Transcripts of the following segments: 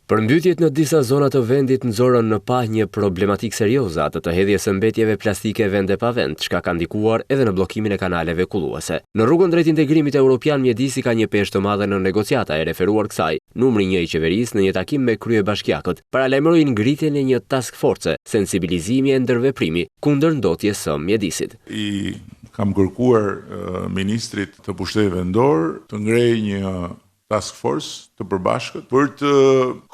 Përmbytjet në disa zona të vendit nxorën në pa një problematik serioze atë të hedhjes së mbetjeve plastike vende pa vend, çka ka ndikuar edhe në bllokimin e kanaleve kulluese. Në rrugën drejt integrimit evropian mjedisi ka një peshë të madhe në negociata e referuar kësaj. Numri 1 i qeverisë në një takim me kryebashkiakët paralajmëroi ngritjen e një task force, sensibilizimi e ndërveprimi kundër ndotjes së mjedisit. Kam kërkuar ministrit të pushtetit vendor të ngrejë një task force të përbashkët për të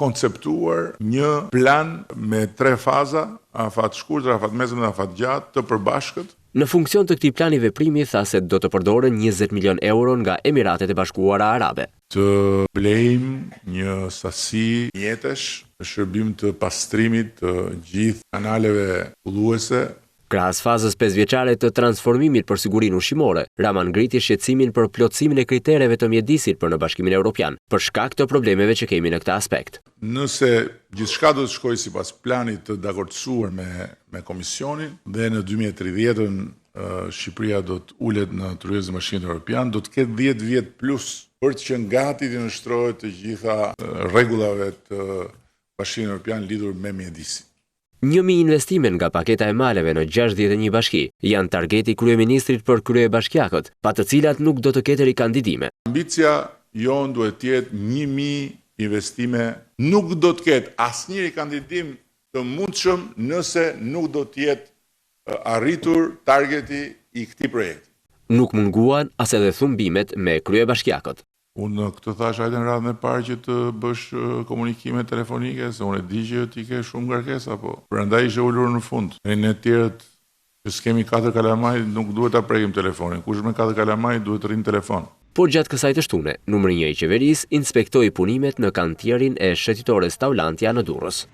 konceptuar një plan me 3 faza, afat shkurtër, afat mesëm dhe afat gjatë të përbashkët. Në funksion të këtij plani veprimi tha se do të përdoren 20 milion euro nga Emiratet e Bashkuara Arabe. Të blejmë një sasi mjetesh në shërbim të pastrimit të gjithë kanaleve kulluese. Krahas fazës 5-vjeçare të transformimit për sigurinë ushqimore, Rama ngriti shqetësimin për plotësimin e kritereve të mjedisit për në Bashkimin Evropian, për shkak të problemeve që kemi në këtë aspekt. Nëse gjithçka do të shkojë sipas planit të dakordsuar me Komisionin dhe në 2030-ën Shqipëria do të ulet në turizëm Bashkimit Evropian, do të ketë 10 vjet plus për të qenë gati të nështrohet të gjitha rregullave të Bashkimit Evropian lidhur me mjedisin. 1.000 investime nga paketa e maleve në 61 bashki janë targeti kryeministrit për kryebashkiakët, pa të cilat nuk do të ketë rikandidime. Ambicia jonë duhet të jetë 1.000 investime, nuk do të ketë asnjë rikandidim të mundshëm nëse nuk do të jetë arritur targeti i këtij projekti. Nuk munguan as edhe thumbimet me kryebashkiakët. Unë këtë thash hajde në radhën e parë që të bësh komunikime telefonike, se unë e di që ti ke shumë ngarkesa, po prandaj ishte ulur në fund. Ne të tjerët që s'kemi 4 kalamaj nuk duhet ta prekim telefonin. Kush me 4 kalamaj duhet të rrinë telefon. Por gjatë kësaj të shtune, numri 1 i qeverisë inspektoi punimet në kantierin e shëtitores Taulantja në Durrës.